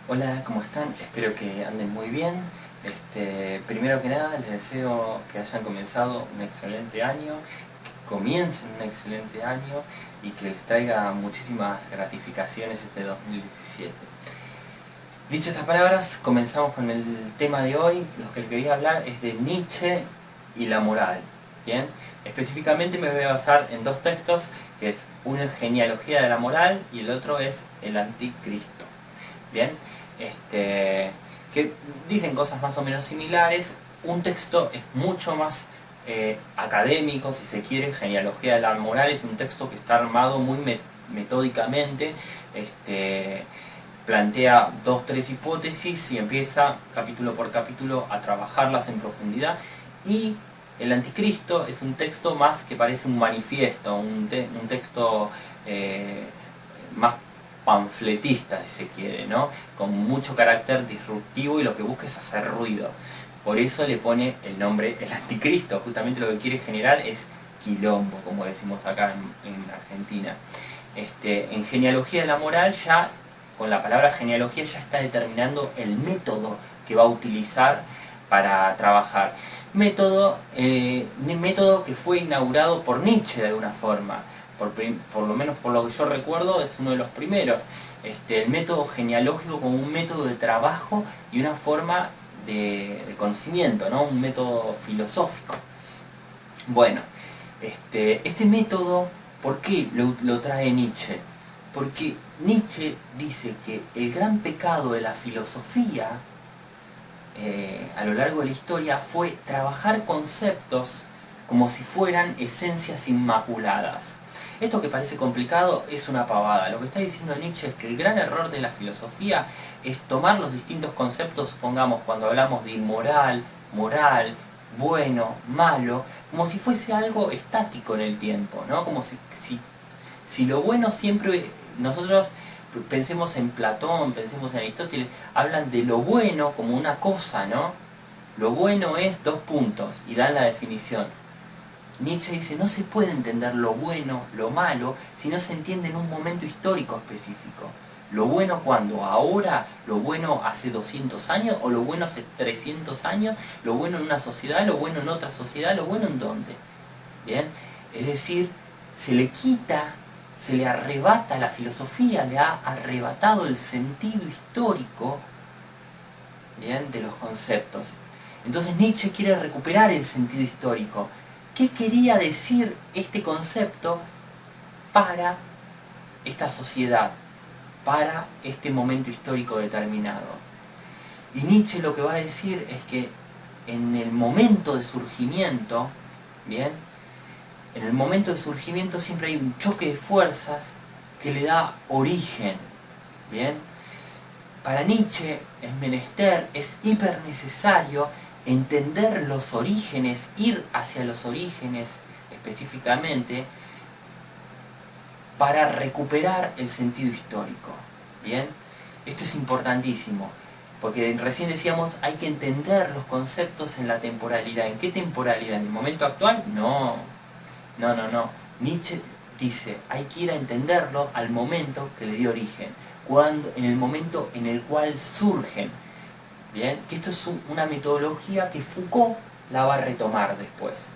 Hola, ¿cómo están? Espero que anden muy bien. Primero que nada, les deseo que hayan comenzado un excelente año, que comiencen un excelente año y que les traiga muchísimas gratificaciones este 2017. Dicho estas palabras, comenzamos con el tema de hoy. Lo que les quería hablar es de Nietzsche y la moral. Bien, específicamente me voy a basar en dos textos, que es uno es Genealogía de la moral y el otro es El Anticristo. Bien, que dicen cosas más o menos similares. Un texto es mucho más académico, si se quiere. Genealogía de la moral es un texto que está armado muy metódicamente, plantea dos, tres hipótesis y empieza capítulo por capítulo a trabajarlas en profundidad. Y el Anticristo es un texto más que parece un manifiesto, un texto más panfletista, si se quiere, ¿no? Con mucho carácter disruptivo, y lo que busca es hacer ruido. Por eso le pone el nombre El Anticristo. Justamente lo que quiere generar es quilombo, como decimos acá en Argentina. En Genealogía de la moral, ya con la palabra genealogía ya está determinando el método que va a utilizar para trabajar. Método que fue inaugurado por Nietzsche de alguna forma. Por lo menos por lo que yo recuerdo, es uno de los primeros. El método genealógico como un método de trabajo y una forma de conocimiento, ¿no? Un método filosófico. Bueno, este método, ¿por qué lo trae Nietzsche? Porque Nietzsche dice que el gran pecado de la filosofía a lo largo de la historia fue trabajar conceptos como si fueran esencias inmaculadas. Esto que parece complicado es una pavada. Lo que está diciendo Nietzsche es que el gran error de la filosofía es tomar los distintos conceptos, pongamos cuando hablamos de inmoral, moral, bueno, malo, como si fuese algo estático en el tiempo, ¿no? Como si lo bueno siempre, nosotros pensemos en Platón, pensemos en Aristóteles, hablan de lo bueno como una cosa, ¿no? Lo bueno es dos puntos y dan la definición. Nietzsche dice, no se puede entender lo bueno, lo malo, si no se entiende en un momento histórico específico. Lo bueno cuando, ahora, lo bueno hace 200 años, o lo bueno hace 300 años, lo bueno en una sociedad, lo bueno en otra sociedad, lo bueno en dónde. ¿Bien? Es decir, se le quita, se le arrebata a la filosofía, le ha arrebatado el sentido histórico, ¿bien?, de los conceptos. Entonces Nietzsche quiere recuperar el sentido histórico. ¿Qué quería decir este concepto para esta sociedad, para este momento histórico determinado? Y Nietzsche lo que va a decir es que en el momento de surgimiento, ¿bien?, en el momento de surgimiento siempre hay un choque de fuerzas que le da origen. ¿Bien? Para Nietzsche es menester, es hiper necesario entender los orígenes, ir hacia los orígenes específicamente, para recuperar el sentido histórico. ¿Bien? Esto es importantísimo, porque recién decíamos, hay que entender los conceptos en la temporalidad. ¿En qué temporalidad? ¿En el momento actual? No. No. Nietzsche dice, hay que ir a entenderlo al momento que le dio origen, en el momento en el cual surgen. Bien, que esto es una metodología que Foucault la va a retomar después,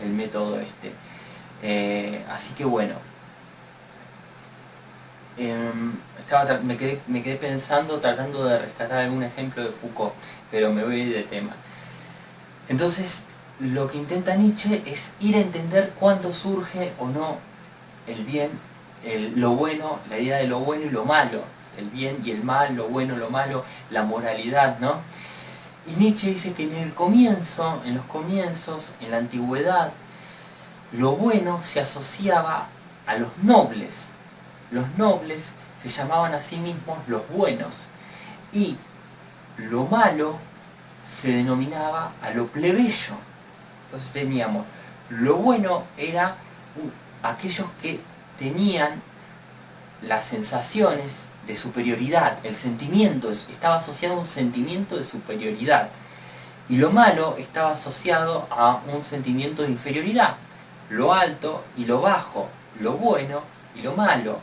el método este. Así que bueno, me quedé pensando, tratando de rescatar algún ejemplo de Foucault, pero me voy a ir de tema. Entonces, lo que intenta Nietzsche es ir a entender cuándo surge o no el bien, lo bueno, la idea de lo bueno y lo malo, el bien y el mal, lo bueno, lo malo, la moralidad, ¿no? Y Nietzsche dice que en los comienzos, en la antigüedad, lo bueno se asociaba a los nobles. Los nobles se llamaban a sí mismos los buenos. Y lo malo se denominaba a lo plebeyo. Entonces teníamos, lo bueno era aquellos que tenían las sensaciones de superioridad, el sentimiento, estaba asociado a un sentimiento de superioridad. Y lo malo estaba asociado a un sentimiento de inferioridad. Lo alto y lo bajo, lo bueno y lo malo,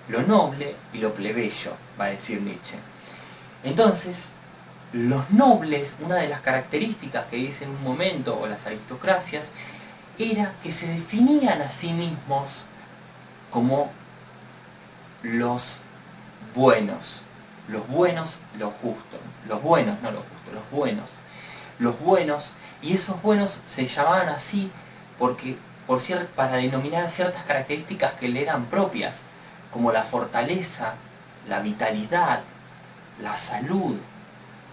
lo noble y lo plebeyo, va a decir Nietzsche. Entonces, los nobles, una de las características que dice en un momento, o las aristocracias, era que se definían a sí mismos como los buenos. Los buenos, los justos. Los buenos, no los justos, los buenos. Los buenos, y esos buenos se llamaban así porque, para denominar ciertas características que le eran propias, como la fortaleza, la vitalidad, la salud,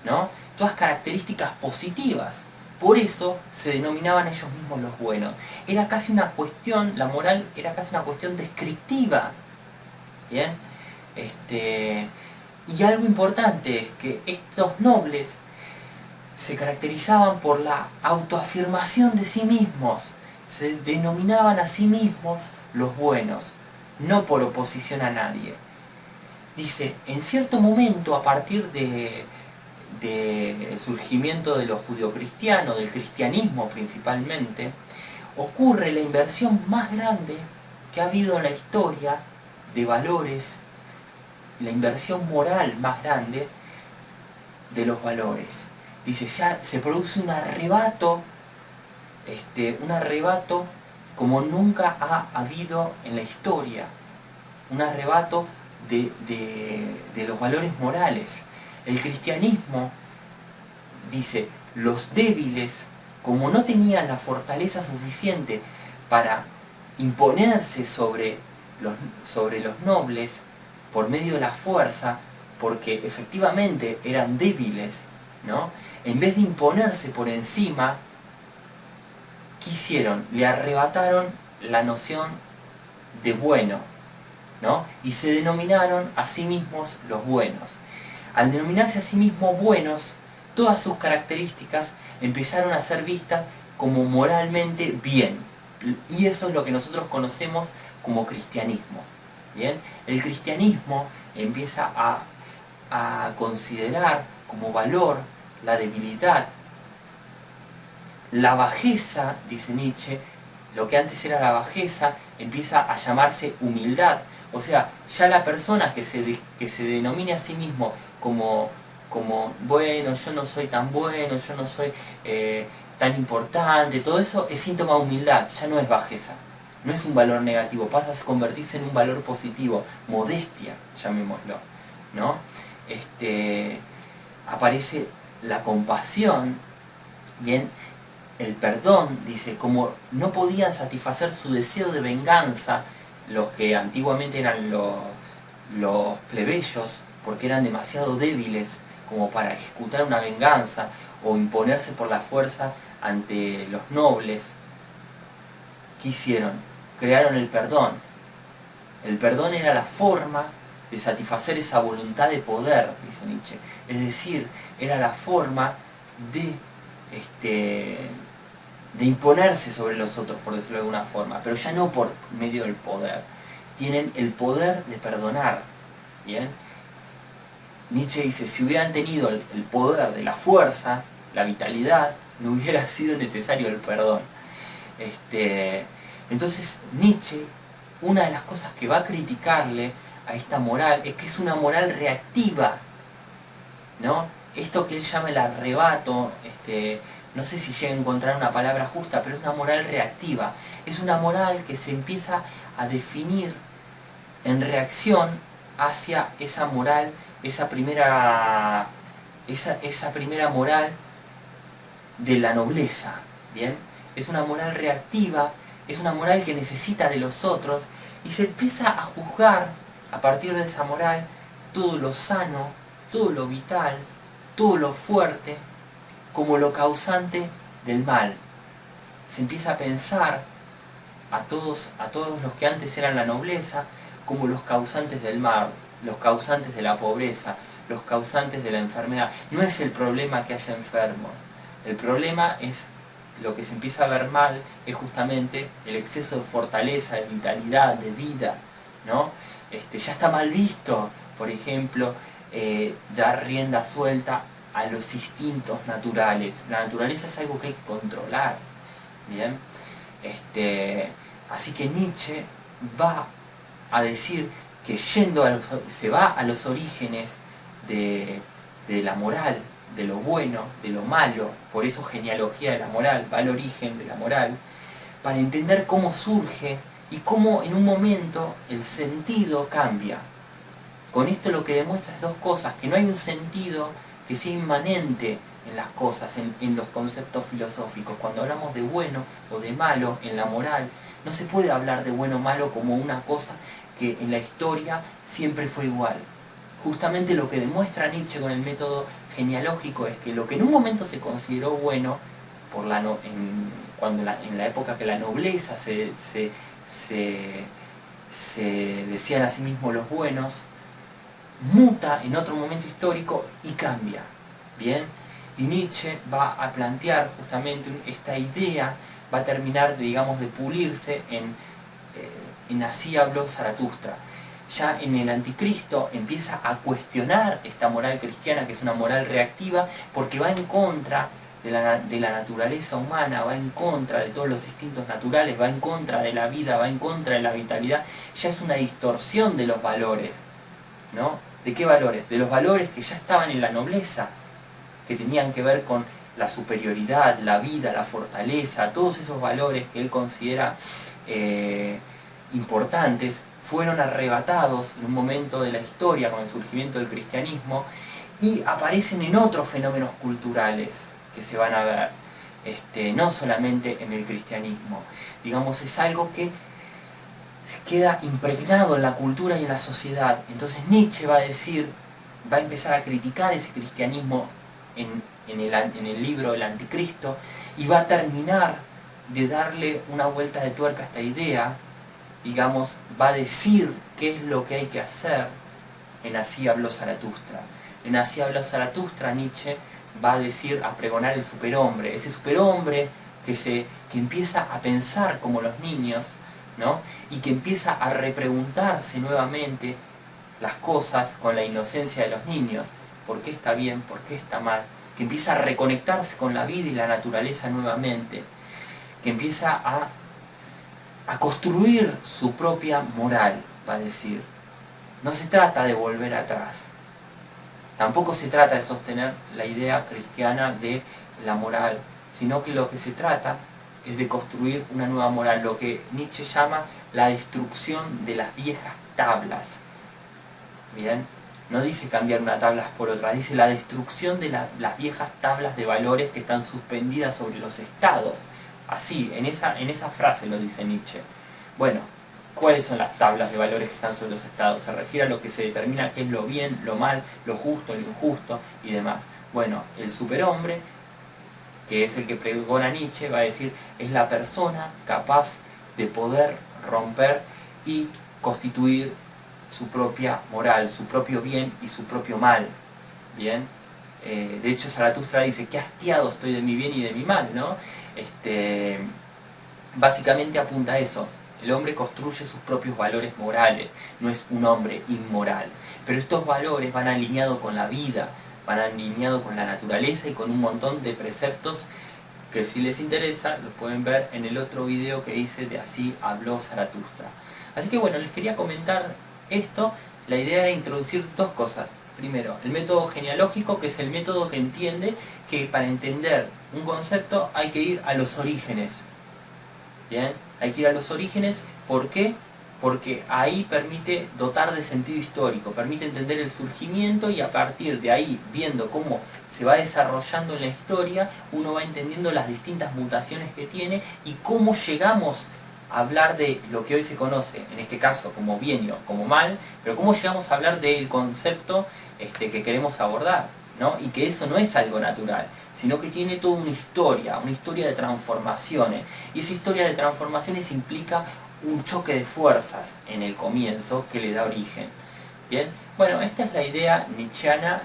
¿no? Todas características positivas. Por eso se denominaban ellos mismos los buenos. Era casi una cuestión, la moral era casi una cuestión descriptiva. ¿Bien? Y algo importante es que estos nobles se caracterizaban por la autoafirmación de sí mismos. Se denominaban a sí mismos los buenos, no por oposición a nadie. Dice, en cierto momento, a partir del surgimiento de los judeocristianos, del cristianismo principalmente, ocurre la inversión más grande que ha habido en la historia de valores, la inversión moral más grande de los valores. Dice, se produce un arrebato como nunca ha habido en la historia, un arrebato de los valores morales. El cristianismo, dice, los débiles, como no tenían la fortaleza suficiente para imponerse sobre los nobles por medio de la fuerza, porque efectivamente eran débiles, ¿no? En vez de imponerse por encima, ¿qué hicieron? Le arrebataron la noción de bueno, ¿no? Y se denominaron a sí mismos los buenos. Al denominarse a sí mismos buenos, todas sus características empezaron a ser vistas como moralmente bien. Y eso es lo que nosotros conocemos como cristianismo. ¿Bien? El cristianismo empieza a considerar como valor la debilidad, la bajeza, dice Nietzsche. Lo que antes era la bajeza empieza a llamarse humildad. O sea, ya la persona que se denomina a sí mismo como bueno, yo no soy tan bueno, yo no soy tan importante, todo eso es síntoma de humildad, ya no es bajeza, no es un valor negativo, pasa a convertirse en un valor positivo, modestia, llamémoslo, ¿no? Aparece la compasión, bien, el perdón, dice, como no podían satisfacer su deseo de venganza, los que antiguamente eran los plebeyos, porque eran demasiado débiles como para ejecutar una venganza o imponerse por la fuerza ante los nobles, ¿qué hicieron? Crearon el perdón. El perdón era la forma de satisfacer esa voluntad de poder, dice Nietzsche. Es decir, era la forma de imponerse sobre los otros, por decirlo de alguna forma, pero ya no por medio del poder. Tienen el poder de perdonar. ¿Bien? Nietzsche dice, si hubieran tenido el poder de la fuerza, la vitalidad, no hubiera sido necesario el perdón. Entonces Nietzsche, una de las cosas que va a criticarle a esta moral es que es una moral reactiva, ¿no? Esto que él llama el arrebato, no sé si llega a encontrar una palabra justa, pero es una moral reactiva. Es una moral que se empieza a definir en reacción hacia esa moral, esa primera moral de la nobleza, ¿bien? Es una moral reactiva, es una moral que necesita de los otros, y se empieza a juzgar a partir de esa moral todo lo sano, todo lo vital, todo lo fuerte, como lo causante del mal. Se empieza a pensar a todos los que antes eran la nobleza como los causantes del mal, los causantes de la pobreza, los causantes de la enfermedad. No es el problema que haya enfermos, el problema es lo que se empieza a ver mal, es justamente el exceso de fortaleza, de vitalidad, de vida, ¿no? Ya está mal visto, por ejemplo, dar rienda suelta a los instintos naturales. La naturaleza es algo que hay que controlar, ¿bien? Así que Nietzsche va a decir que se va a los orígenes de de la moral, de lo bueno, de lo malo, por eso genealogía de la moral, va al origen de la moral, para entender cómo surge y cómo en un momento el sentido cambia. Con esto lo que demuestra es dos cosas, que no hay un sentido que sea inmanente en las cosas, en los conceptos filosóficos. Cuando hablamos de bueno o de malo en la moral, no se puede hablar de bueno o malo como una cosa que en la historia siempre fue igual. Justamente lo que demuestra Nietzsche con el método genealógico es que lo que en un momento se consideró bueno, en la época que la nobleza se decían a sí mismos los buenos, muta en otro momento histórico y cambia. ¿Bien? Y Nietzsche va a plantear justamente esta idea, va a terminar, digamos, de pulirse en Así habló Zaratustra. Ya en el Anticristo empieza a cuestionar esta moral cristiana, que es una moral reactiva, porque va en contra de la naturaleza humana, va en contra de todos los instintos naturales, va en contra de la vida, va en contra de la vitalidad. Ya es una distorsión de los valores, ¿no? ¿De qué valores? De los valores que ya estaban en la nobleza, que tenían que ver con la superioridad, la vida, la fortaleza, todos esos valores que él considera importantes, fueron arrebatados en un momento de la historia con el surgimiento del cristianismo y aparecen en otros fenómenos culturales que se van a ver, no solamente en el cristianismo. Digamos, es algo que queda impregnado en la cultura y en la sociedad. Entonces Nietzsche va a empezar a criticar ese cristianismo en el libro El Anticristo, y va a terminar de darle una vuelta de tuerca a esta idea. Digamos, va a decir qué es lo que hay que hacer en Así habló Zaratustra. En Así habló Zaratustra, Nietzsche va a decir, a pregonar el superhombre, ese superhombre que empieza a pensar como los niños, ¿no? Y que empieza a repreguntarse nuevamente las cosas con la inocencia de los niños. ¿Por qué está bien? ¿Por qué está mal? Que empieza a reconectarse con la vida y la naturaleza nuevamente. Que empieza a construir su propia moral, va a decir. No se trata de volver atrás. Tampoco se trata de sostener la idea cristiana de la moral, sino que lo que se trata es de construir una nueva moral, lo que Nietzsche llama la destrucción de las viejas tablas. ¿Bien? No dice cambiar una tabla por otra, dice la destrucción de las viejas tablas de valores que están suspendidas sobre los estados. Así, en esa frase lo dice Nietzsche. Bueno, ¿cuáles son las tablas de valores que están sobre los estados? Se refiere a lo que se determina qué es lo bien, lo mal, lo justo, lo injusto y demás. Bueno, el superhombre, que es el que pregona Nietzsche, va a decir, es la persona capaz de poder romper y constituir su propia moral, su propio bien y su propio mal. ¿Bien? De hecho, Zaratustra dice, qué hastiado estoy de mi bien y de mi mal, ¿no? Básicamente apunta a eso. El hombre construye sus propios valores morales, no es un hombre inmoral. Pero estos valores van alineados con la vida, van alineados con la naturaleza y con un montón de preceptos que, si les interesa, los pueden ver en el otro video que hice de Así habló Zaratustra. Así que bueno, les quería comentar esto. La idea era introducir dos cosas. Primero, el método genealógico, que es el método que entiende que para entender un concepto hay que ir a los orígenes. ¿Bien? Hay que ir a los orígenes. ¿Por qué? Porque ahí permite dotar de sentido histórico, permite entender el surgimiento, y a partir de ahí, viendo cómo se va desarrollando en la historia, uno va entendiendo las distintas mutaciones que tiene y cómo llegamos a hablar de lo que hoy se conoce, en este caso como bien o como mal, pero cómo llegamos a hablar del concepto que queremos abordar, ¿no? Y que eso no es algo natural, sino que tiene toda una historia de transformaciones, y esa historia de transformaciones implica un choque de fuerzas en el comienzo que le da origen. Bien, bueno, esta es la idea nietzscheana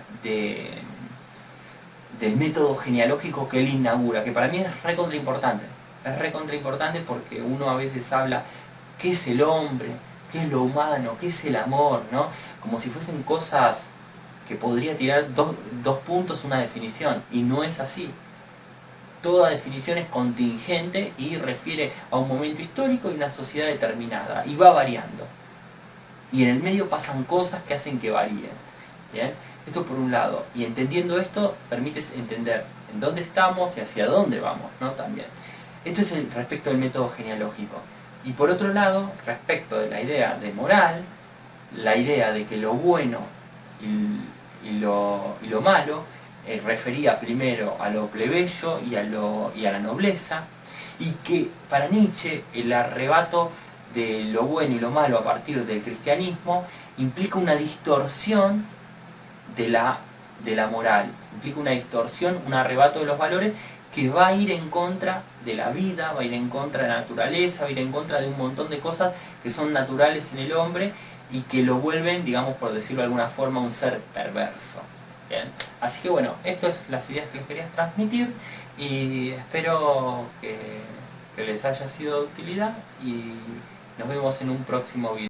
del método genealógico que él inaugura, que para mí es recontra importante. Es recontra importante porque uno a veces habla qué es el hombre, qué es lo humano, qué es el amor, ¿no? Como si fuesen cosas que podría tirar dos puntos una definición, y no es así. Toda definición es contingente y refiere a un momento histórico y una sociedad determinada, y va variando. Y en el medio pasan cosas que hacen que varíen. ¿Bien? Esto por un lado. Y entendiendo esto, permites entender en dónde estamos y hacia dónde vamos, ¿no? También. Esto es respecto del método genealógico. Y por otro lado, respecto de la idea de moral, la idea de que lo bueno y lo malo refería primero a lo plebeyo y a la nobleza, y que para Nietzsche el arrebato de lo bueno y lo malo a partir del cristianismo implica una distorsión de la moral, implica una distorsión, un arrebato de los valores que va a ir en contra de la vida, va a ir en contra de la naturaleza, va a ir en contra de un montón de cosas que son naturales en el hombre y que lo vuelven, digamos, por decirlo de alguna forma, un ser perverso. Bien. Así que bueno, estas son las ideas que les quería transmitir y espero que les haya sido de utilidad y nos vemos en un próximo video.